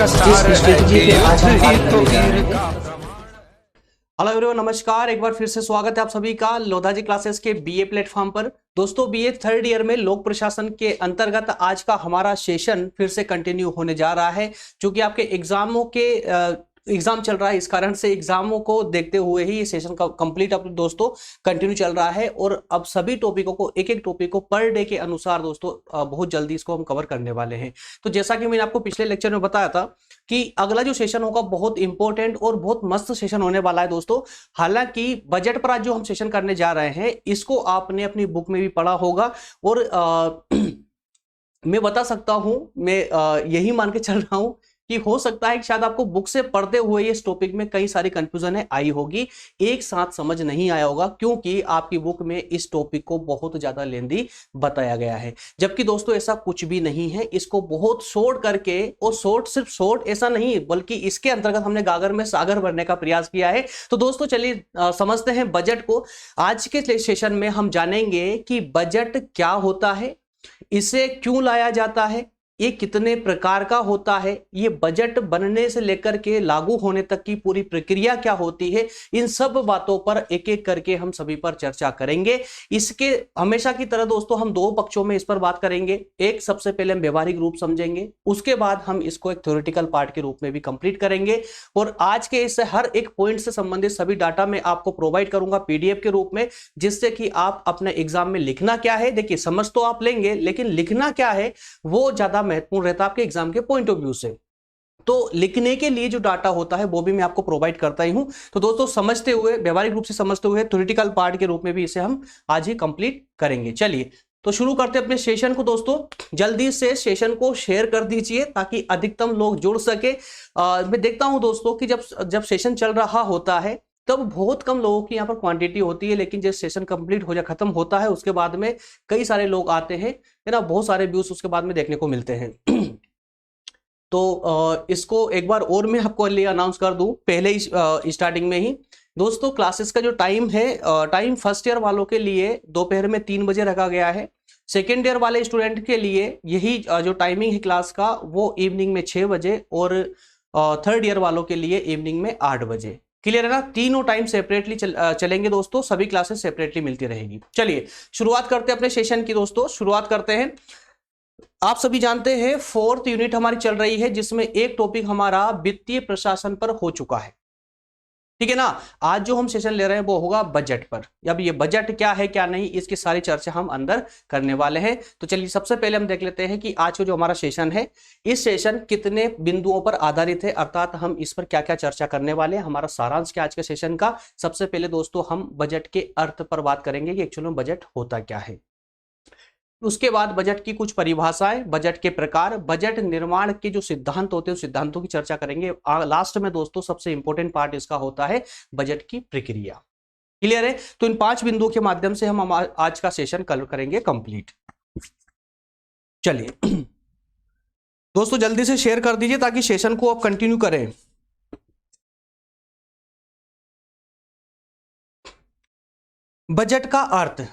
जिस स्ट्रेटजी पे आज हम बात करने जा रहे हैं। हेलो एवरीवन, नमस्कार। एक बार फिर से स्वागत है आप सभी का लोधा जी क्लासेस के बीए प्लेटफॉर्म पर। दोस्तों, बीए थर्ड ईयर में लोक प्रशासन के अंतर्गत आज का हमारा सेशन फिर से कंटिन्यू होने जा रहा है, जो कि आपके एग्जामों के एग्जाम चल रहा है। इस कारण से एग्जामों को देखते हुए ही ये सेशन का कंप्लीट अब दोस्तों कंटिन्यू चल रहा है। और अब सभी टॉपिकों को एक एक टॉपिक को पर डे के अनुसार दोस्तों बहुत जल्दी इसको हम कवर करने वाले हैं। तो जैसा कि मैंने आपको पिछले लेक्चर में बताया था कि अगला जो सेशन होगा बहुत इंपॉर्टेंट और बहुत मस्त सेशन होने वाला है दोस्तों। हालांकि बजट पर आज जो हम सेशन करने जा रहे हैं इसको आपने अपनी बुक में भी पढ़ा होगा और मैं बता सकता हूं, मैं यही मान के चल रहा हूं कि हो सकता है कि शायद आपको बुक से पढ़ते हुए इस टॉपिक में कई सारी कंफ्यूजन है आई होगी, एक साथ समझ नहीं आया होगा, क्योंकि आपकी बुक में इस टॉपिक को बहुत ज्यादा लेंदी बताया गया है। जबकि दोस्तों ऐसा कुछ भी नहीं है, इसको बहुत शॉर्ट करके, और शॉर्ट सिर्फ शॉर्ट ऐसा नहीं बल्कि इसके अंतर्गत हमने गागर में सागर भरने का प्रयास किया है। तो दोस्तों चलिए समझते हैं बजट को। आज के सेशन में हम जानेंगे कि बजट क्या होता है, इसे क्यों लाया जाता है, ये कितने प्रकार का होता है, ये बजट बनने से लेकर के लागू होने तक की पूरी प्रक्रिया क्या होती है, इन सब बातों पर एक एक करके हम सभी पर चर्चा करेंगे। इसके हमेशा की तरह दोस्तों हम दो पक्षों में इस पर बात करेंगे। एक, सबसे पहले हम व्यवहारिक रूप समझेंगे, उसके बाद हम इसको एक थ्योरेटिकल पार्ट के रूप में भी कंप्लीट करेंगे। और आज के इस हर एक पॉइंट से संबंधित सभी डाटा मैं आपको प्रोवाइड करूंगा पीडीएफ के रूप में, जिससे कि आप अपने एग्जाम में लिखना क्या है, देखिए समझ तो आप लेंगे लेकिन लिखना क्या है वो ज्यादा महत्वपूर्ण रहता है आपके एग्जाम के पॉइंट ऑफ व्यू से। तो लिखने के लिए जो डाटा होता है वो भी मैं आपको प्रोवाइड करता ही हूं। तो दोस्तों समझते हुए, व्यवहारिक रूप से समझते हुए, थ्योरेटिकल पार्ट के रूप में भी इसे हम आज ही कंप्लीट करेंगे। चलिए तो शुरू करते हैं अपने सेशन को। दोस्तों जल्दी से सेशन को शेयर कर दीजिए ताकि अधिकतम लोग जुड़ सके। मैं देखता हूं दोस्तों कि जब जब सेशन चल रहा होता है तब बहुत कम लोगों की यहाँ पर क्वांटिटी होती है, लेकिन जब सेशन कंप्लीट हो जाए, खत्म होता है, उसके बाद में कई सारे लोग आते हैं, है ना, बहुत सारे व्यूज उसके बाद में देखने को मिलते हैं। तो इसको एक बार और मैं आपको लिए अनाउंस कर दूं पहले ही स्टार्टिंग में ही। दोस्तों क्लासेस का जो टाइम है, टाइम फर्स्ट ईयर वालों के लिए दोपहर में 3 बजे रखा गया है। सेकेंड ईयर वाले स्टूडेंट के लिए यही जो टाइमिंग है क्लास का वो इवनिंग में 6 बजे, और थर्ड ईयर वालों के लिए इवनिंग में 8 बजे। क्लियर है ना? तीनों टाइम सेपरेटली चलेंगे दोस्तों, सभी क्लासेस सेपरेटली मिलती रहेगी। चलिए शुरुआत करते हैं अपने सेशन की। दोस्तों शुरुआत करते हैं। आप सभी जानते हैं फोर्थ यूनिट हमारी चल रही है, जिसमें एक टॉपिक हमारा वित्तीय प्रशासन पर हो चुका है, ठीक है ना। आज जो हम सेशन ले रहे हैं वो होगा बजट पर। अब ये बजट क्या है क्या नहीं, इसकी सारी चर्चा हम अंदर करने वाले हैं। तो चलिए सबसे पहले हम देख लेते हैं कि आज का जो हमारा सेशन है, इस सेशन कितने बिंदुओं पर आधारित है, अर्थात हम इस पर क्या क्या चर्चा करने वाले हैं, हमारा सारांश क्या आज के सेशन का। सबसे पहले दोस्तों हम बजट के अर्थ पर बात करेंगे कि एक्चुअली में बजट होता क्या है। उसके बाद बजट की कुछ परिभाषाएं, बजट के प्रकार, बजट निर्माण के जो सिद्धांत होते हैं उस सिद्धांतों की चर्चा करेंगे। लास्ट में दोस्तों सबसे इंपॉर्टेंट पार्ट इसका होता है बजट की प्रक्रिया। क्लियर है? तो इन 5 बिंदुओं के माध्यम से हम आज का सेशन कल करेंगे कंप्लीट। चलिए दोस्तों जल्दी से शेयर कर दीजिए ताकि सेशन को आप कंटिन्यू करें। बजट का अर्थ,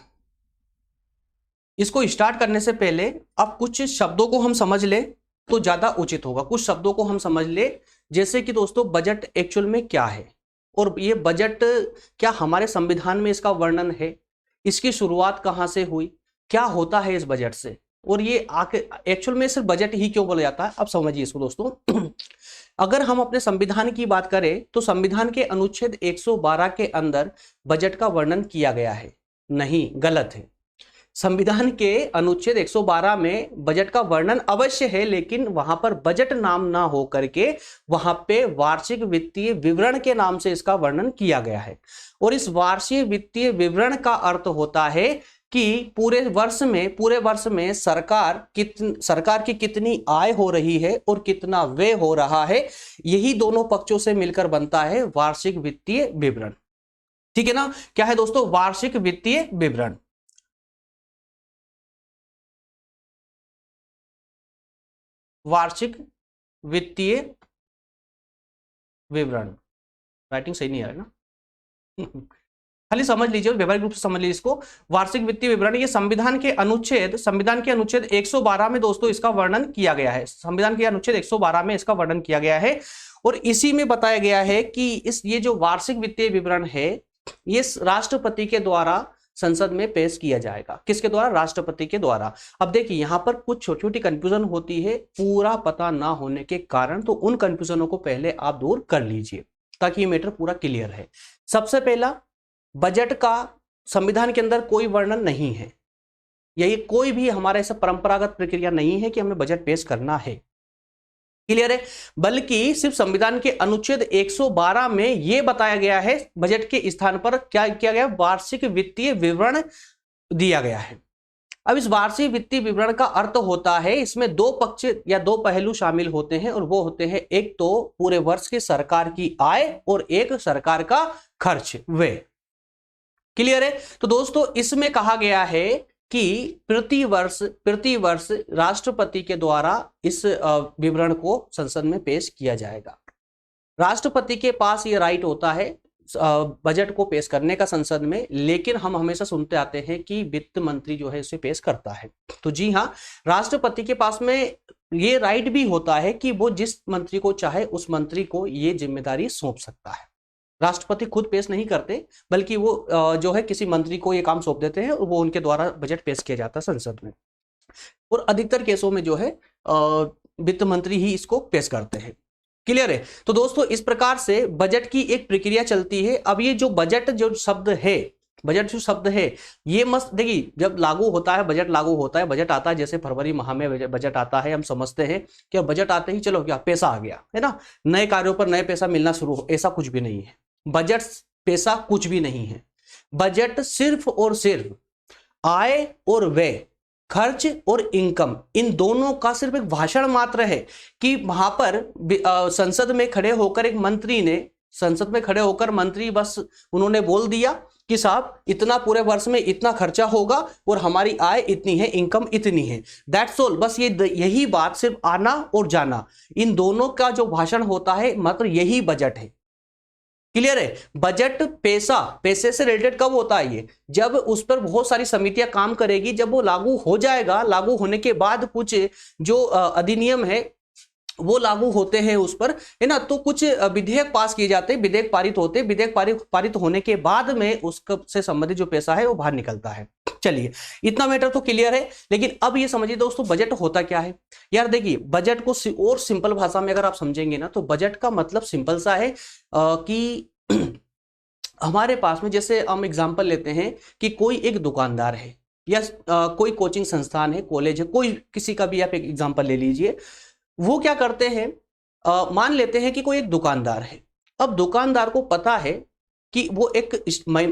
इसको स्टार्ट करने से पहले अब कुछ शब्दों को हम समझ ले तो ज्यादा उचित होगा। कुछ शब्दों को हम समझ ले, जैसे कि दोस्तों बजट एक्चुअल में क्या है, और ये बजट क्या हमारे संविधान में इसका वर्णन है, इसकी शुरुआत कहां से हुई, क्या होता है इस बजट से, और ये आके एक्चुअल में सिर्फ बजट ही क्यों बोला जाता है। अब समझिए इसको दोस्तों। अगर हम अपने संविधान की बात करें तो संविधान के अनुच्छेद 112 के अंदर बजट का वर्णन किया गया है। नहीं, गलत है। संविधान के अनुच्छेद 112 में बजट का वर्णन अवश्य है, लेकिन वहां पर बजट नाम ना हो करके वहां पे वार्षिक वित्तीय विवरण के नाम से इसका वर्णन किया गया है। और इस वार्षिक वित्तीय विवरण का अर्थ होता है कि पूरे वर्ष में सरकार की कितनी आय हो रही है और कितना व्यय हो रहा है, यही दोनों पक्षों से मिलकर बनता है वार्षिक वित्तीय विवरण। ठीक है ना? क्या है दोस्तों? वार्षिक वित्तीय विवरण। वार्षिक वित्तीय विवरण, राइटिंग सही नहीं आ रहा ना। खाली समझ लीजिए, व्यवहारिक रूप से समझ लीजिए इसको। वार्षिक वित्तीय विवरण ये संविधान के अनुच्छेद 112 में दोस्तों इसका वर्णन किया गया है। संविधान के अनुच्छेद 112 में इसका वर्णन किया गया है और इसी में बताया गया है कि ये जो वार्षिक वित्तीय विवरण है ये राष्ट्रपति के द्वारा संसद में पेश किया जाएगा। किसके द्वारा? राष्ट्रपति के द्वारा। अब देखिए यहां पर कुछ छोटी छोटी कंफ्यूजन होती है पूरा पता ना होने के कारण, तो उन कंफ्यूजनों को पहले आप दूर कर लीजिए ताकि ये मैटर पूरा क्लियर है। सबसे पहला, बजट का संविधान के अंदर कोई वर्णन नहीं है, यही कोई भी हमारा ऐसा परंपरागत प्रक्रिया नहीं है कि हमें बजट पेश करना है। क्लियर है? बल्कि सिर्फ संविधान के अनुच्छेद 112 में यह बताया गया है बजट के स्थान पर क्या किया गया, वार्षिक वित्तीय विवरण दिया गया है। अब इस वार्षिक वित्तीय विवरण का अर्थ होता है इसमें दो पक्ष या दो पहलू शामिल होते हैं और वो होते हैं एक तो पूरे वर्ष की सरकार की आय और एक सरकार का खर्च व्यय। क्लियर है? तो दोस्तों इसमें कहा गया है कि प्रति वर्ष राष्ट्रपति के द्वारा इस विवरण को संसद में पेश किया जाएगा। राष्ट्रपति के पास ये राइट होता है बजट को पेश करने का संसद में, लेकिन हम हमेशा सुनते आते हैं कि वित्त मंत्री जो है इसे पेश करता है। तो जी हाँ, राष्ट्रपति के पास में ये राइट भी होता है कि वो जिस मंत्री को चाहे उस मंत्री को ये जिम्मेदारी सौंप सकता है। राष्ट्रपति खुद पेश नहीं करते बल्कि वो जो है किसी मंत्री को ये काम सौंप देते हैं और वो उनके द्वारा बजट पेश किया जाता है संसद में। और अधिकतर केसों में जो है वित्त मंत्री ही इसको पेश करते हैं। क्लियर है? तो दोस्तों इस प्रकार से बजट की एक प्रक्रिया चलती है। अब ये जो बजट जो शब्द है ये मस्त देखिए, जब लागू होता है बजट लागू होता है, बजट आता है जैसे फरवरी माह में बजट आता है, हम समझते हैं कि बजट आते ही चलो क्या पैसा आ गया है ना, नए कार्यों पर नए पैसा मिलना शुरू हो, ऐसा कुछ भी नहीं है। बजट पैसा कुछ भी नहीं है। बजट सिर्फ और सिर्फ आय और व्यय, खर्च और इनकम, इन दोनों का सिर्फ एक भाषण मात्र है कि वहां पर संसद में खड़े होकर मंत्री बस उन्होंने बोल दिया कि साहब इतना पूरे वर्ष में इतना खर्चा होगा और हमारी आय इतनी है, इनकम इतनी है, दैट्स ऑल। बस यही बात, सिर्फ आना और जाना, इन दोनों का जो भाषण होता है मात्र यही बजट है। क्लियर है? बजट पैसे से रिलेटेड कब होता है ये? जब उस पर बहुत सारी समितियां काम करेगी, जब वो लागू हो जाएगा, लागू होने के बाद कुछ जो अधिनियम है वो लागू होते हैं उस पर, है ना, तो कुछ विधेयक पास किए जाते हैं, विधेयक पारित होते हैं, विधेयक पारित होने के बाद में उससे संबंधित जो पैसा है वो बाहर निकलता है। चलिए इतना मैटर तो क्लियर है, लेकिन अब ये समझिए दोस्तों बजट होता क्या है। यार देखिए, बजट को और सिंपल भाषा में अगर आप समझेंगे ना तो बजट का मतलब सिंपल सा है कि हमारे पास में, जैसे हम एग्जांपल लेते हैं कि कोई एक दुकानदार है या कोई कोचिंग संस्थान है, कॉलेज है, कोई किसी का भी आप एक एग्जांपल ले लीजिए। वो क्या करते हैं, मान लेते हैं कि कोई एक दुकानदार है। अब दुकानदार को पता है कि वो एक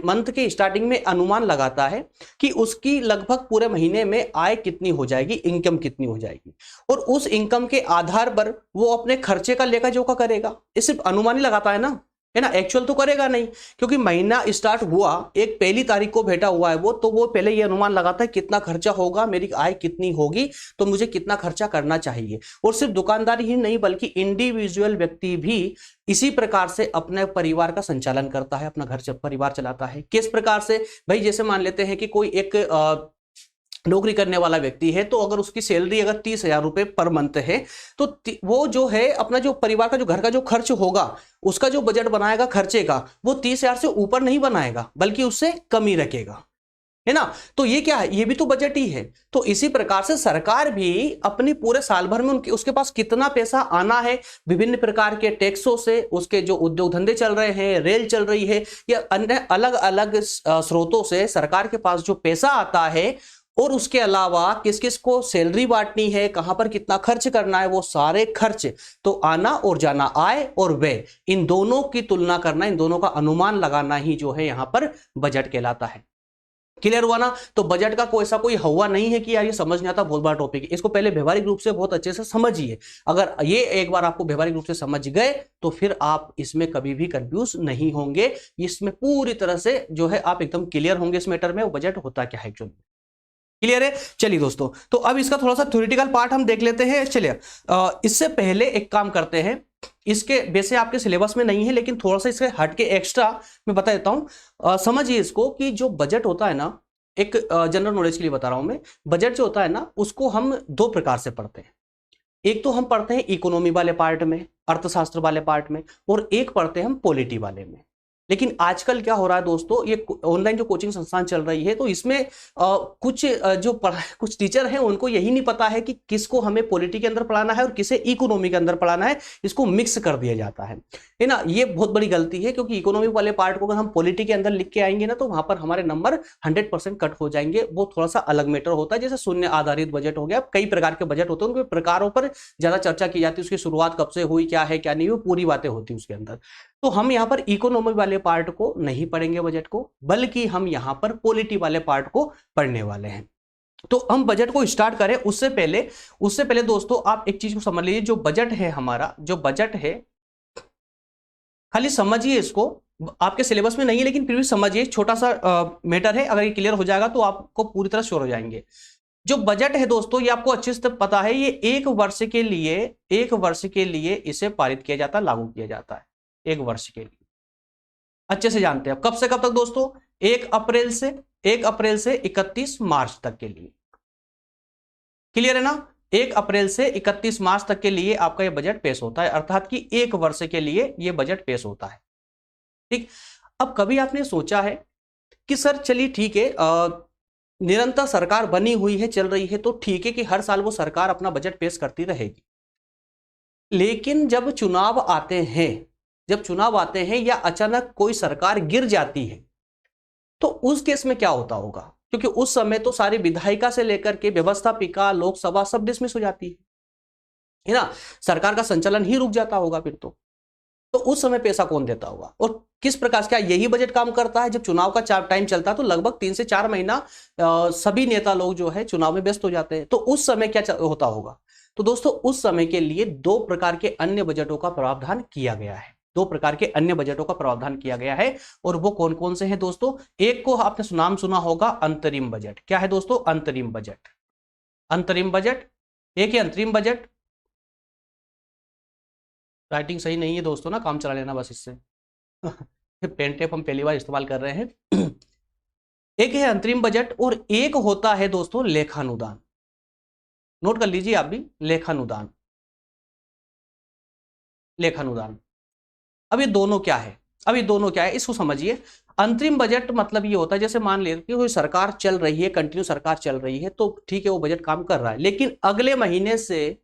मंथ के स्टार्टिंग में अनुमान लगाता है कि उसकी लगभग पूरे महीने में आय कितनी हो जाएगी, इनकम कितनी हो जाएगी, और उस इनकम के आधार पर वो अपने खर्चे का लेखा जोखा करेगा। ये सिर्फ अनुमान ही लगाता है ना, है ना, एक्चुअल तो करेगा नहीं, क्योंकि महीना स्टार्ट हुआ, एक पहली तारीख को भेटा हुआ है वो, तो वो पहले ये अनुमान लगाता है कितना खर्चा होगा, मेरी आय कितनी होगी, तो मुझे कितना खर्चा करना चाहिए। और सिर्फ दुकानदार ही नहीं बल्कि इंडिविजुअल व्यक्ति भी इसी प्रकार से अपने परिवार का संचालन करता है, अपना घर परिवार चलाता है। किस प्रकार से भाई, जैसे मान लेते हैं कि कोई एक नौकरी करने वाला व्यक्ति है, तो अगर उसकी सैलरी अगर 30,000 रुपए पर मंथ है, तो वो जो है अपना जो परिवार का जो घर का जो खर्च होगा, उसका जो बजट बनाएगा खर्चे का, वो 30,000 से ऊपर नहीं बनाएगा बल्कि उससे कम ही रखेगा, है ना। तो ये क्या है, ये भी तो बजट ही है। तो इसी प्रकार से सरकार भी अपनी पूरे साल भर में उसके पास कितना पैसा आना है, विभिन्न प्रकार के टैक्सों से, उसके जो उद्योग धंधे चल रहे हैं, रेल चल रही है, या अन्य अलग अलग स्रोतों से सरकार के पास जो पैसा आता है, और उसके अलावा किस किस को सैलरी बांटनी है, कहां पर कितना खर्च करना है, वो सारे खर्च, तो आना और जाना, आय और व्यय, इन दोनों की तुलना करना, इन दोनों का अनुमान लगाना ही जो है यहां पर बजट कहलाता है। क्लियर हुआ ना। तो बजट का कोई ऐसा कोई हवा नहीं है कि यार ये समझ नहीं आता, बहुत बड़ा टॉपिक है, इसको पहले व्यवहारिक रूप से बहुत अच्छे से समझिए। अगर ये एक बार आपको व्यवहारिक रूप से समझ गए तो फिर आप इसमें कभी भी कंफ्यूज नहीं होंगे, इसमें पूरी तरह से जो है आप एकदम क्लियर होंगे इस मैटर में, वो बजट होता क्या है एक्चुअली। क्लियर है? चलिए दोस्तों, तो अब इसका थोड़ा सा थ्योरेटिकल पार्ट हम देख लेते हैं। चलिए इससे पहले एक काम करते हैं, इसके वैसे आपके सिलेबस में नहीं है लेकिन थोड़ा सा इसके हट के एक्स्ट्रा मैं बता देता हूं। समझिए इसको कि जो बजट होता है ना, एक जनरल नॉलेज के लिए बता रहा हूं मैं, बजट जो होता है ना उसको हम दो प्रकार से पढ़ते हैं। एक तो हम पढ़ते हैं इकोनॉमी वाले पार्ट में, अर्थशास्त्र वाले पार्ट में, और एक पढ़ते हैं हम पॉलिटी वाले में। लेकिन आजकल क्या हो रहा है दोस्तों, ये ऑनलाइन जो कोचिंग संस्थान चल रही है तो इसमें कुछ टीचर हैं उनको यही नहीं पता है कि किसको हमें पॉलिटी के अंदर पढ़ाना है और किसे इकोनॉमी के अंदर पढ़ाना है, इसको मिक्स कर दिया जाता है ना। ये बहुत बड़ी गलती है, क्योंकि इकोनॉमी वाले पार्ट को अगर हम पॉलिटी के अंदर लिख के आएंगे ना तो वहां पर हमारे नंबर 100% कट हो जाएंगे। वो थोड़ा सा अलग मैटर होता है, जैसे शून्य आधारित बजट हो गया, कई प्रकार के बजट होते हैं, उनके प्रकारों पर ज्यादा चर्चा की जाती है, उसकी शुरुआत कब से हुई, क्या है क्या नहीं, वो पूरी बातें होती है उसके अंदर। तो हम यहाँ पर इकोनॉमी वाले पार्ट को नहीं पढ़ेंगे बजट को, बल्कि हम यहाँ पर पॉलिटी वाले पार्ट को पढ़ने वाले हैं। तो हम बजट को स्टार्ट करें उससे पहले दोस्तों आप एक चीज को समझ लीजिए। जो बजट है हमारा, जो बजट है, खाली समझिए इसको, आपके सिलेबस में नहीं है लेकिन फिर भी समझिए, छोटा सा मैटर है, अगर ये क्लियर हो जाएगा तो आपको पूरी तरह श्योर हो जाएंगे। जो बजट है दोस्तों, ये आपको अच्छे से पता है, ये एक वर्ष के लिए इसे पारित किया जाता है, लागू किया जाता है, एक वर्ष के लिए अच्छे से जानते हैं। कब से कब तक दोस्तों? 1 अप्रैल से 31 मार्च तक के लिए। क्लियर है ना? 1 अप्रैल से 31 मार्च तक के लिए आपका ये बजट पेश होता है, अर्थात कि एक वर्ष के लिए ये बजट पेश होता है। ठीक। अब कभी आपने सोचा है कि सर चलिए ठीक है, निरंतर सरकार बनी हुई है, चल रही है, तो ठीक है कि हर साल वो सरकार अपना बजट पेश करती रहेगी, लेकिन जब चुनाव आते हैं या अचानक कोई सरकार गिर जाती है तो उस केस में क्या होता होगा? क्योंकि उस समय तो सारी विधायिका से लेकर के व्यवस्थापिका, लोकसभा सब डिसमिस हो जाती है ना, सरकार का संचालन ही रुक जाता होगा फिर तो उस समय पैसा कौन देता होगा और किस प्रकार? क्या यही बजट काम करता है? जब चुनाव का टाइम चलता है तो लगभग 3 से 4 महीना सभी नेता लोग जो है चुनाव में व्यस्त हो जाते हैं, तो उस समय क्या होता होगा? तो दोस्तों उस समय के लिए 2 प्रकार के अन्य बजटों का प्रावधान किया गया है, 2 प्रकार के अन्य बजटों का प्रावधान किया गया है। और वो कौन कौन से हैं दोस्तों? एक को आपने नाम सुना होगा, अंतरिम बजट। क्या है दोस्तों? अंतरिम बजट। एक है अंतरिम बजट। राइटिंग सही नहीं है दोस्तों ना, काम चला लेना बस इससे। पेन टेप हम पहली बार इस्तेमाल कर रहे हैं। एक है अंतरिम बजट और एक होता है दोस्तों लेखानुदान। नोट कर लीजिए आप भी, लेखानुदान। अब ये दोनों क्या है? इसको समझिए। अंतरिम बजट मतलब ये होता है, जैसे मान लीजिए कि कोई सरकार चल रही है, कंटिन्यू सरकार चल रही है, तो ठीक है वो बजट काम कर रहा है, लेकिन अगले महीने से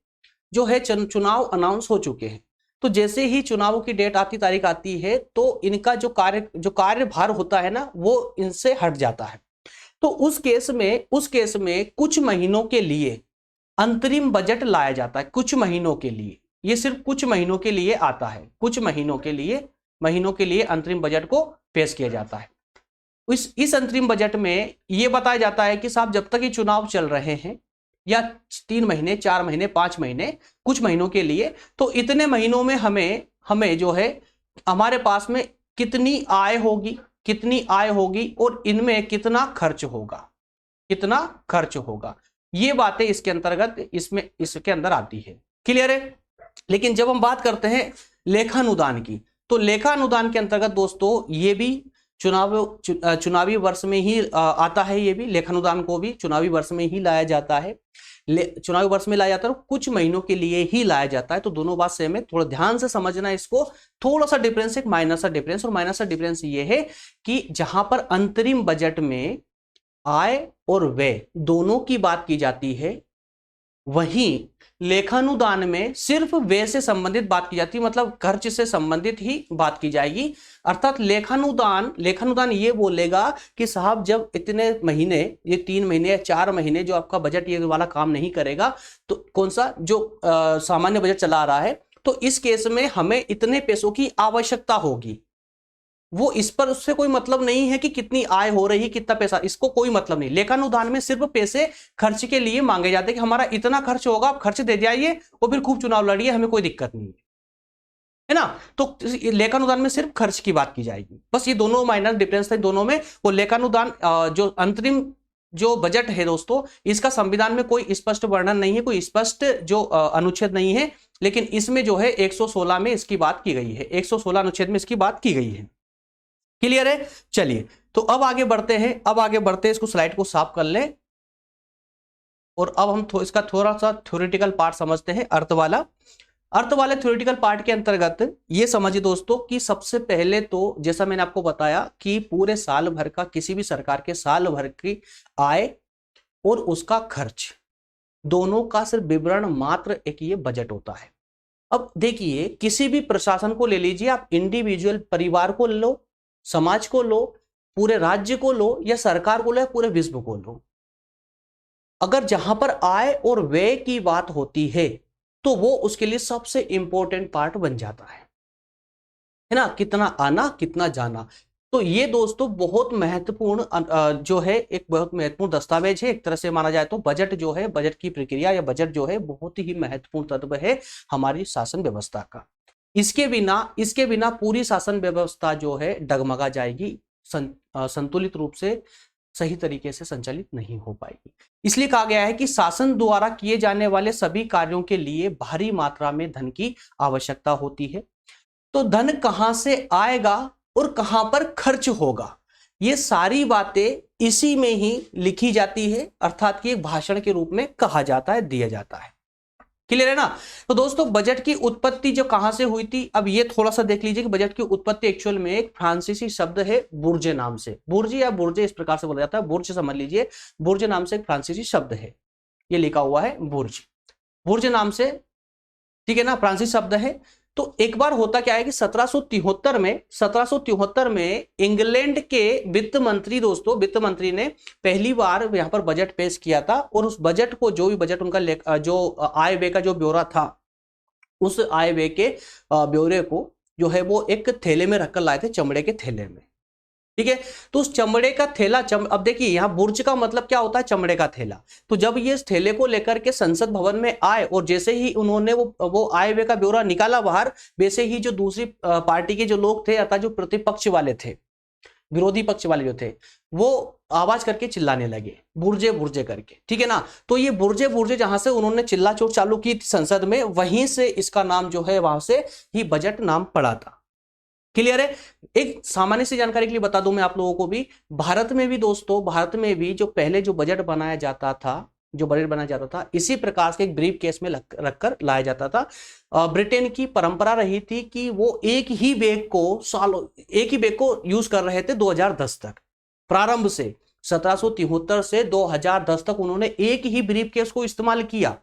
जो है चुनाव अनाउंस हो चुके हैं, तो जैसे ही चुनावों की डेट आती, तारीख आती है, तो इनका जो कार्यभार होता है ना वो इनसे हट जाता है। तो उस केस में कुछ महीनों के लिए अंतरिम बजट लाया जाता है, कुछ महीनों के लिए। ये सिर्फ कुछ महीनों के लिए आता है, कुछ महीनों के लिए अंतरिम बजट को पेश किया जाता है। इस अंतरिम बजट में यह बताया जाता है कि साहब जब तक ये चुनाव चल रहे हैं, या 3 महीने, 4 महीने, 5 महीने, कुछ महीनों के लिए, तो इतने महीनों में हमें जो है हमारे पास में कितनी आय होगी और इनमें कितना खर्च होगा, ये बातें इसके अंदर आती है। क्लियर है? लेकिन जब हम बात करते हैं लेखानुदान की, तो लेखानुदान के अंतर्गत दोस्तों ये भी चुनावी वर्ष में ही आता है। ये भी लेखानुदान को भी चुनावी वर्ष में ही लाया जाता है, और कुछ महीनों के लिए ही लाया जाता है। तो दोनों बात सेम है, थोड़ा ध्यान से समझना इसको। थोड़ा सा डिफरेंस, एक माइनर सा डिफरेंस, और माइनर सा डिफरेंस ये है कि जहां पर अंतरिम बजट में आय और व्यय दोनों की बात की जाती है, वहीं लेखानुदान में सिर्फ व्यय से संबंधित बात की जाती है, मतलब खर्च से संबंधित ही बात की जाएगी। अर्थात लेखानुदान ये बोलेगा कि साहब जब इतने महीने, ये 3 महीने या 4 महीने जो आपका बजट ये वाला काम नहीं करेगा, तो कौन सा जो सामान्य बजट चला आ रहा है, तो इस केस में हमें इतने पैसों की आवश्यकता होगी। वो इस पर उससे कोई मतलब नहीं है कि कितनी आय हो रही, कितना पैसा, इसको कोई मतलब नहीं। लेखानुदान में सिर्फ पैसे खर्च के लिए मांगे जाते हैं कि हमारा इतना खर्च होगा, आप खर्च दे जाइए और फिर खूब चुनाव लड़िए, हमें कोई दिक्कत नहीं है ना। तो लेखानुदान में सिर्फ खर्च की बात की जाएगी, बस ये दोनों माइनर डिफरेंस है दोनों में। वो लेखानुदान जो अंतरिम जो बजट है दोस्तों, इसका संविधान में कोई स्पष्ट वर्णन नहीं है, कोई स्पष्ट जो अनुच्छेद नहीं है, लेकिन इसमें जो है 116 में इसकी बात की गई है, 116 अनुच्छेद में इसकी बात की गई है। क्लियर है? चलिए तो अब आगे बढ़ते हैं, अब आगे बढ़ते हैं, इसको स्लाइड को साफ कर लें और अब हम इसका थोड़ा सा थ्योरेटिकल पार्ट समझते हैं, अर्थ वाले थ्योरेटिकल पार्ट के अंतर्गत ये समझिए दोस्तों कि सबसे पहले तो जैसा मैंने आपको बताया कि पूरे साल भर का, किसी भी सरकार के साल भर की आय और उसका खर्च दोनों का सिर्फ विवरण मात्र एक ये बजट होता है। अब देखिए, किसी भी प्रशासन को ले लीजिए आप, इंडिविजुअल परिवार को लो, समाज को लो, पूरे राज्य को लो, या सरकार को लो, या पूरे विश्व को लो, अगर जहां पर आय और व्यय की बात होती है तो वो उसके लिए सबसे इंपॉर्टेंट पार्ट बन जाता है ना, कितना आना कितना जाना। तो ये दोस्तों बहुत महत्वपूर्ण जो है, एक बहुत महत्वपूर्ण दस्तावेज है, एक तरह से माना जाए तो बजट जो है, बजट की प्रक्रिया या बजट जो है बहुत ही महत्वपूर्ण तत्व है हमारी शासन व्यवस्था का। इसके बिना पूरी शासन व्यवस्था जो है डगमगा जाएगी, संतुलित रूप से सही तरीके से संचालित नहीं हो पाएगी। इसलिए कहा गया है कि शासन द्वारा किए जाने वाले सभी कार्यों के लिए भारी मात्रा में धन की आवश्यकता होती है। तो धन कहां से आएगा और कहां पर खर्च होगा, ये सारी बातें इसी में ही लिखी जाती है, अर्थात कि एक भाषण के रूप में कहा जाता है, दिया जाता है। क्लियर है ना? तो दोस्तों बजट की उत्पत्ति जो कहां से हुई थी, अब ये थोड़ा सा देख लीजिए कि बजट की उत्पत्ति एक्चुअल में एक फ्रांसीसी शब्द है बुर्जे नाम से, बुर्जे या बुर्जे इस प्रकार से बोला जाता है, बुर्ज समझ लीजिए, बुर्जे नाम से एक फ्रांसीसी शब्द है, ये लिखा हुआ है बुर्ज, बुर्ज नाम से, ठीक है ना, फ्रांसीसी शब्द है। तो एक बार होता क्या है कि 1773 में इंग्लैंड के वित्त मंत्री, दोस्तों वित्त मंत्री ने पहली बार यहां पर बजट पेश किया था, और उस बजट को, जो भी बजट उनका जो आय व्यय का जो ब्यौरा था, उस आय व्यय के ब्यौरे को जो है वो एक थैले में रखकर लाए थे, चमड़े के थैले में, ठीक है। तो उस चमड़े का थैला, अब देखिए यहां बुर्ज का मतलब क्या होता है, चमड़े का थैला। तो जब ये इस थैले को लेकर के संसद भवन में आए, और जैसे ही उन्होंने वो आय व्यय का ब्यौरा निकाला बाहर, वैसे ही जो दूसरी पार्टी के जो लोग थे, अर्थात जो प्रतिपक्ष वाले थे, विरोधी पक्ष वाले जो थे, वो आवाज करके चिल्लाने लगे, बुर्जे बुर्जे करके, ठीक है ना। तो ये बुर्जे बुर्जे जहां से उन्होंने चिल्ला चोट चालू की संसद में, वहीं से इसका नाम जो है, वहां से ही बजट नाम पड़ा था। क्लियर है? एक सामान्य सी जानकारी के लिए बता दूं मैं आप लोगों को भी, भारत में भी दोस्तों, भारत में भी जो पहले जो बजट बनाया जाता था, इसी प्रकार से एक ब्रीफ केस में रखकर लाया जाता था। ब्रिटेन की परंपरा रही थी कि वो एक ही बैग को यूज कर रहे थे 2010 तक, प्रारंभ से 1773 से 2010 तक उन्होंने एक ही ब्रीफ केस को इस्तेमाल किया,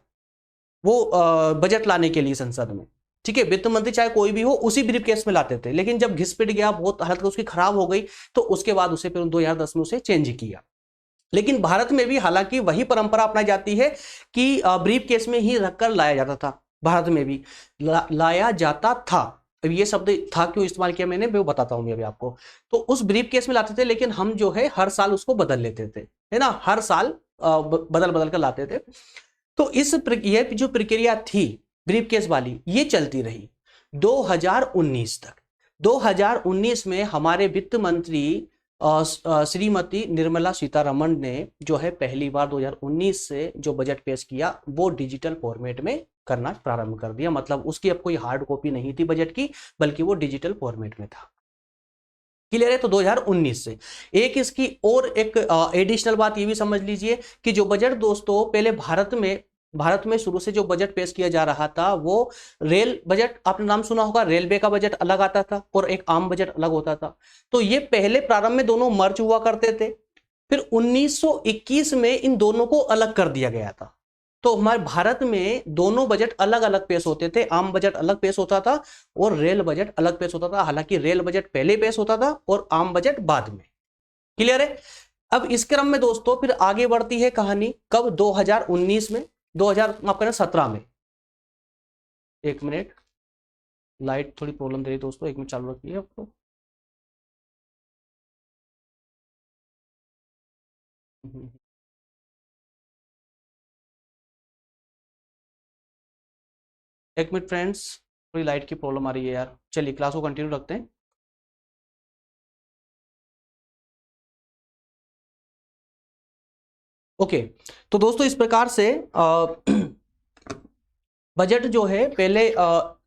वो बजट लाने के लिए संसद में, ठीक है। वित्त मंत्री चाहे कोई भी हो, उसी ब्रीफ केस में लाते थे, लेकिन जब घिसपिट गया, बहुत हालत उसकी खराब हो गई, तो उसके बाद उसे फिर 2010 में उसे चेंज किया। लेकिन भारत में भी हालांकि वही परंपरा अपनाई जाती है कि ब्रीफ केस में ही रखकर लाया जाता था, भारत में भी लाया जाता था। अब ये शब्द था क्यों इस्तेमाल किया मैंने, वो बताता हूं मैं अभी आपको। तो उस ब्रीफ केस में लाते थे, लेकिन हम जो है हर साल उसको बदल लेते थे, है ना, हर साल बदल बदल कर लाते थे। तो ये जो प्रक्रिया थी ब्रीफ केस वाली, ये चलती रही 2019 तक। 2019 में हमारे वित्त मंत्री श्रीमती निर्मला सीतारमण ने जो है पहली बार 2019 से जो बजट पेश किया, वो डिजिटल फॉर्मेट में करना प्रारंभ कर दिया। मतलब उसकी अब कोई हार्ड कॉपी नहीं थी बजट की, बल्कि वो डिजिटल फॉर्मेट में था। क्लियर है? तो 2019 से एक इसकी और एक एडिशनल बात ये भी समझ लीजिए कि जो बजट दोस्तों पहले भारत में शुरू से जो बजट पेश किया जा रहा था, वो रेल बजट, आपने नाम सुना होगा, रेलवे का बजट अलग आता था और एक आम बजट अलग होता था। तो ये पहले प्रारंभ में दोनों मर्ज हुआ करते थे, फिर 1921 में इन दोनों को अलग कर दिया गया था। तो हमारे भारत में दोनों बजट अलग अलग पेश होते थे, आम बजट अलग पेश होता था और रेल बजट अलग पेश होता था। हालांकि रेल बजट पहले पेश होता था और आम बजट बाद में। क्लियर है? अब इस क्रम में दोस्तों फिर आगे बढ़ती है कहानी, कब? 2019 में, 2017 में। एक मिनट, लाइट थोड़ी प्रॉब्लम दे रही दोस्तों, एक मिनट चालू रखिए आपको। एक मिनट फ्रेंड्स, थोड़ी लाइट की प्रॉब्लम आ रही है यार। चलिए क्लास को कंटिन्यू रखते हैं। ओके, तो दोस्तों इस प्रकार से बजट जो है पहले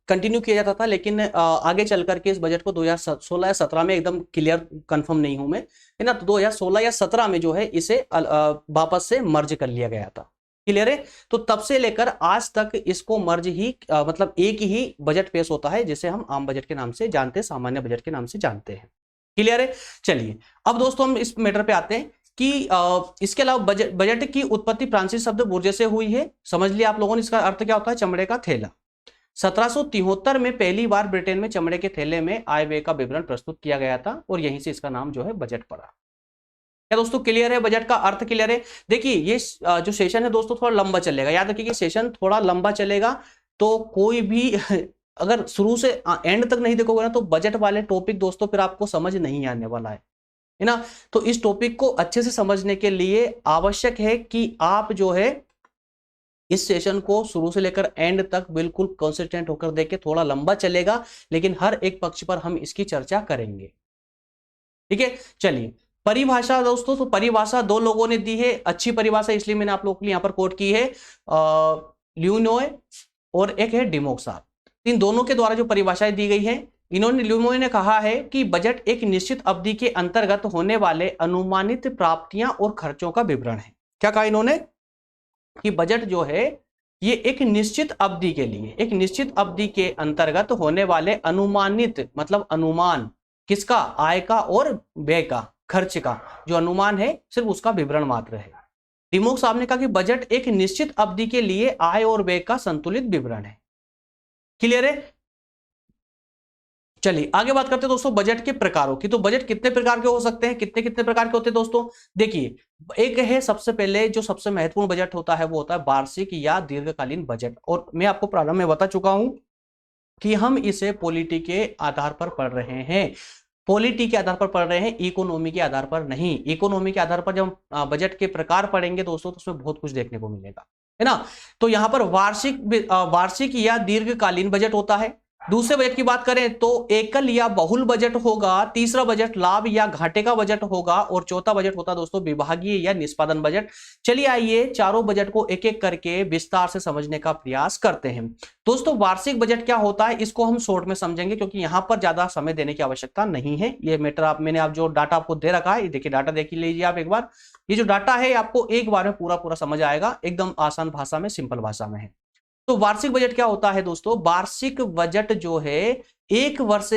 कंटिन्यू किया जाता था, लेकिन आगे चल करके इस बजट को 2016 या 17 में एकदम क्लियर कंफर्म नहीं हूं मैं, है ना, तो 2016 या 17 में जो है इसे वापस से मर्ज कर लिया गया था। क्लियर है? तो तब से लेकर आज तक इसको मर्ज ही मतलब एक ही बजट पेश होता है, जिसे हम आम बजट के नाम से जानते हैं, सामान्य बजट के नाम से जानते हैं। क्लियर है? चलिए अब दोस्तों हम इस मैटर पे आते हैं कि इसके अलावा बजट की उत्पत्ति फ्रांसीसी शब्द बुर्जे से हुई है। समझ लिया आप लोगों ने, इसका अर्थ क्या होता है? चमड़े का थैला। 1773 में पहली बार ब्रिटेन में चमड़े के थैले में आय व्यय का विवरण प्रस्तुत किया गया था और यहीं से इसका नाम जो है बजट पड़ा। क्या दोस्तों क्लियर है? बजट का अर्थ क्लियर है? देखिए ये जो सेशन है दोस्तों थोड़ा लंबा चलेगा, याद रखिए कि सेशन थोड़ा लंबा चलेगा, तो कोई भी अगर शुरू से एंड तक नहीं देखोगे ना तो बजट वाले टॉपिक दोस्तों फिर आपको समझ नहीं आने वाला है ना। तो इस टॉपिक को अच्छे से समझने के लिए आवश्यक है कि आप जो है इस सेशन को शुरू से लेकर एंड तक बिल्कुल कंसिस्टेंट होकर देखें। थोड़ा लंबा चलेगा लेकिन हर एक पक्ष पर हम इसकी चर्चा करेंगे। ठीक है, चलिए परिभाषा दोस्तों, तो परिभाषा दो लोगों ने दी है, अच्छी परिभाषा इसलिए मैंने आप लोगों के लिए यहां पर कोट की है, ल्यूनोय और एक है डिमोक साहब। इन दोनों के द्वारा जो परिभाषाएं दी गई है, इन्होंने ल्यूनोय ने कहा है कि बजट एक निश्चित अवधि के अंतर्गत होने वाले अनुमानित प्राप्तियां और खर्चों का विवरण है। क्या कहा इन्होंने? कि बजट जो है ये एक निश्चित अवधि के लिए, एक निश्चित अवधि के अंतर्गत होने वाले अनुमानित मतलब अनुमान किसका? आय का और व्यय का, खर्च का जो अनुमान है सिर्फ उसका विवरण मात्र है। डिमोक साहब ने कहा कि बजट एक निश्चित अवधि के लिए आय और व्यय का संतुलित विवरण है। क्लियर है? चलिए आगे बात करते हैं दोस्तों बजट के प्रकारों की। तो बजट कितने प्रकार के हो सकते हैं, कितने कितने प्रकार के होते हैं दोस्तों? देखिए एक है सबसे पहले जो सबसे महत्वपूर्ण बजट होता है वो होता है वार्षिक या दीर्घकालीन बजट, और मैं आपको प्रारंभ में बता चुका हूं कि हम इसे पॉलिटी के आधार पर पढ़ रहे हैं, पॉलिटी के आधार पर पढ़ रहे हैं, इकोनॉमी के आधार पर नहीं। इकोनॉमी के आधार पर जब हम बजट के प्रकार पढ़ेंगे दोस्तों तो उसमें बहुत कुछ देखने को मिलेगा, है ना। तो यहां पर वार्षिक या दीर्घकालीन बजट होता है। दूसरे बजट की बात करें तो एकल या बहुल बजट होगा, तीसरा बजट लाभ या घाटे का बजट होगा, और चौथा बजट होता है दोस्तों विभागीय या निष्पादन बजट। चलिए आइए चारों बजट को एक एक करके विस्तार से समझने का प्रयास करते हैं। दोस्तों वार्षिक बजट क्या होता है इसको हम शॉर्ट में समझेंगे क्योंकि यहां पर ज्यादा समय देने की आवश्यकता नहीं है। ये मैटर मैंने आप जो डाटा आपको दे रखा है, देखिए डाटा देख लीजिए आप एक बार। ये जो डाटा है आपको एक बार में पूरा समझ आएगा, एकदम आसान भाषा में, सिंपल भाषा में है। तो वार्षिक बजट क्या होता है दोस्तों? वार्षिक बजट जो है एक वर्ष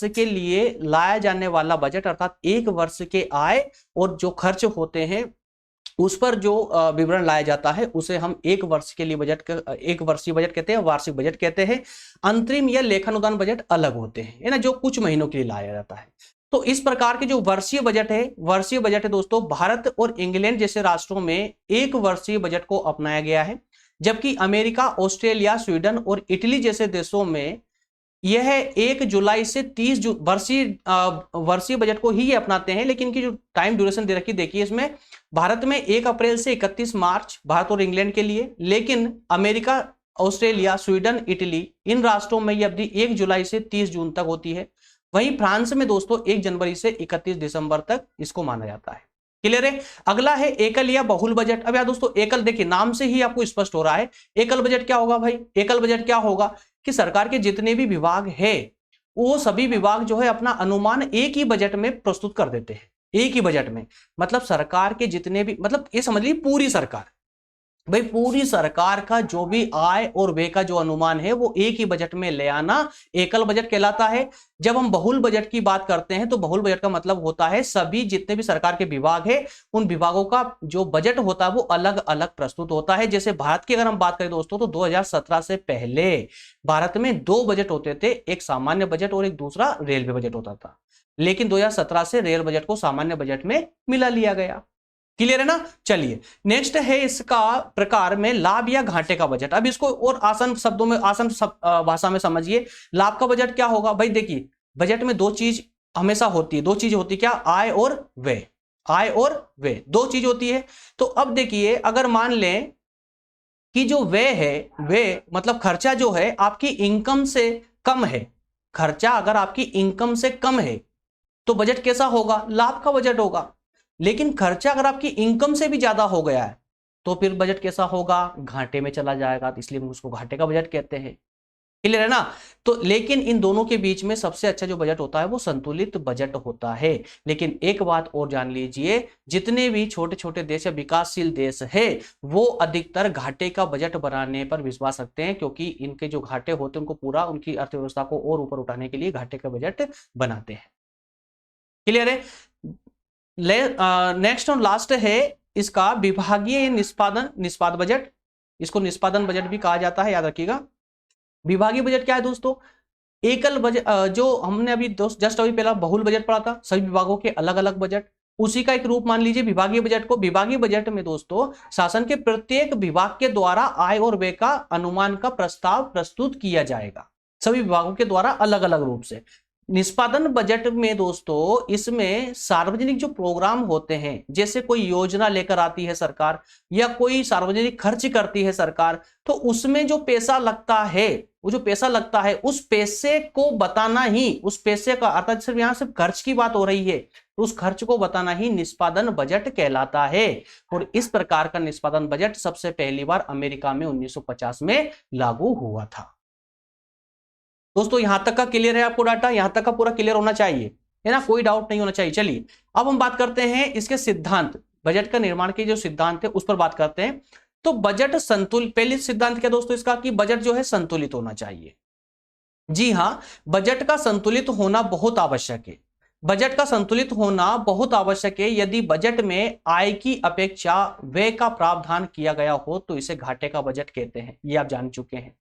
के लिए लाया जाने वाला बजट, अर्थात एक वर्ष के आय और जो खर्च होते हैं उस पर जो विवरण लाया जाता है उसे हम एक वर्ष के लिए एक वर्षीय बजट कहते हैं, वार्षिक बजट कहते हैं। अंतरिम या लेखानुदान बजट अलग होते हैं, है ना, जो कुछ महीनों के लिए लाया जाता है। तो इस प्रकार के जो वर्षीय बजट है दोस्तों, भारत और इंग्लैंड जैसे राष्ट्रों में एक वर्षीय बजट को अपनाया गया है, जबकि अमेरिका, ऑस्ट्रेलिया, स्वीडन और इटली जैसे देशों में यह 1 जुलाई से 30 वर्षीय बजट को ही अपनाते हैं। लेकिन की जो टाइम ड्यूरेशन दे रखी देखिए इसमें, भारत में 1 अप्रैल से 31 मार्च भारत और इंग्लैंड के लिए, लेकिन अमेरिका, ऑस्ट्रेलिया, स्वीडन, इटली इन राष्ट्रों में यह अवधि 1 जुलाई से 30 जून तक होती है। वहीं फ्रांस में दोस्तों 1 जनवरी से 31 दिसंबर तक इसको माना जाता है। क्लियर है? अगला है एकल या बहुल बजट। अब यार दोस्तों एकल, देखिए नाम से ही आपको स्पष्ट हो रहा है एकल बजट क्या होगा भाई। एकल बजट क्या होगा कि सरकार के जितने भी विभाग है वो सभी विभाग जो है अपना अनुमान एक ही बजट में प्रस्तुत कर देते हैं, एक ही बजट में। मतलब सरकार के जितने भी, मतलब ये समझ लीजिए पूरी सरकार, भाई पूरी सरकार का जो भी आय और व्यय का जो अनुमान है वो एक ही बजट में ले आना एकल बजट कहलाता है। जब हम बहुल बजट की बात करते हैं तो बहुल बजट का मतलब होता है सभी जितने भी सरकार के विभाग है उन विभागों का जो बजट होता है वो अलग अलग प्रस्तुत होता है। जैसे भारत की अगर हम बात करें दोस्तों तो 2017 से पहले भारत में 2 बजट होते थे, एक सामान्य बजट और एक दूसरा रेलवे बजट होता था, लेकिन 2017 से रेल बजट को सामान्य बजट में मिला लिया गया। क्लियर है ना? चलिए नेक्स्ट है इसका प्रकार में लाभ या घाटे का बजट। अब इसको और आसान शब्दों में, आसान भाषा में समझिए। लाभ का बजट क्या होगा भाई? देखिए बजट में 2 चीज हमेशा होती है, 2 चीज होती है, क्या? आय और व्यय, आय और व्यय 2 चीज होती है। तो अब देखिए अगर मान लें कि जो व्यय है, व्यय मतलब खर्चा जो है आपकी इनकम से कम है, खर्चा अगर आपकी इनकम से कम है तो बजट कैसा होगा? लाभ का बजट होगा। लेकिन खर्चा अगर आपकी इनकम से भी ज्यादा हो गया है तो फिर बजट कैसा होगा, घाटे में चला जाएगा। तो इसलिए हम उसको घाटे का बजट कहते हैं। क्लियर है ना। तो लेकिन इन दोनों के बीच में सबसे अच्छा जो बजट होता है वो संतुलित बजट होता है। लेकिन एक बात और जान लीजिए, जितने भी छोटे छोटे देश या विकासशील देश है वो अधिकतर घाटे का बजट बनाने पर विश्वास रखते हैं, क्योंकि इनके जो घाटे होते हैं उनको पूरा उनकी अर्थव्यवस्था को और ऊपर उठाने के लिए घाटे का बजट बनाते हैं। क्लियर है। नेक्स्ट और लास्ट है इसका विभागीय निष्पादन बजट। इसको निष्पादन बजट भी कहा जाता है, याद रखिएगा। विभागीय बजट क्या है दोस्तों, एकल बजट जो हमने अभी जस्ट अभी पहला बहुल बजट पढ़ा था, सभी विभागों के अलग अलग बजट, उसी का एक रूप मान लीजिए विभागीय बजट को। विभागीय बजट में दोस्तों शासन के प्रत्येक विभाग के द्वारा आय और व्यय का अनुमान का प्रस्ताव प्रस्तुत किया जाएगा, सभी विभागों के द्वारा अलग अलग रूप से। निष्पादन बजट में दोस्तों इसमें सार्वजनिक जो प्रोग्राम होते हैं, जैसे कोई योजना लेकर आती है सरकार या कोई सार्वजनिक खर्च करती है सरकार, तो उसमें जो पैसा लगता है, वो जो पैसा लगता है उस पैसे को बताना ही, उस पैसे का अर्थात सिर्फ यहां सिर्फ खर्च की बात हो रही है, तो उस खर्च को बताना ही निष्पादन बजट कहलाता है। और इस प्रकार का निष्पादन बजट सबसे पहली बार अमेरिका में 1950 में लागू हुआ था। दोस्तों यहां तक का क्लियर है आपको डाटा, यहां तक का पूरा क्लियर होना चाहिए, है ना, कोई डाउट नहीं होना चाहिए। चलिए अब हम बात करते हैं इसके सिद्धांत, बजट का निर्माण के जो सिद्धांत है उस पर बात करते हैं। तो बजट संतुलित, पहले सिद्धांत क्या दोस्तों इसका, कि बजट जो है संतुलित होना चाहिए। जी हां, बजट का संतुलित होना बहुत आवश्यक है। बजट का संतुलित होना बहुत आवश्यक है। यदि बजट में आय की अपेक्षा व्यय का प्रावधान किया गया हो तो इसे घाटे का बजट कहते हैं, ये आप जान चुके हैं।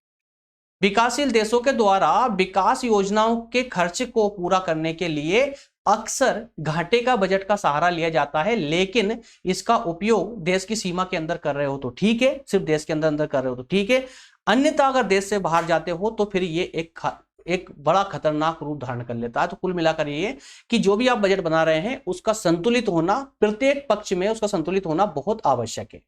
विकासशील देशों के द्वारा विकास योजनाओं के खर्च को पूरा करने के लिए अक्सर घाटे का बजट का सहारा लिया जाता है, लेकिन इसका उपयोग देश की सीमा के अंदर कर रहे हो तो ठीक है, सिर्फ देश के अंदर कर रहे हो तो ठीक है, अन्यथा अगर देश से बाहर जाते हो तो फिर ये एक बड़ा खतरनाक रूप धारण कर लेता है। तो कुल मिलाकर ये कि जो भी आप बजट बना रहे हैं उसका संतुलित होना, प्रत्येक पक्ष में उसका संतुलित होना बहुत आवश्यक है।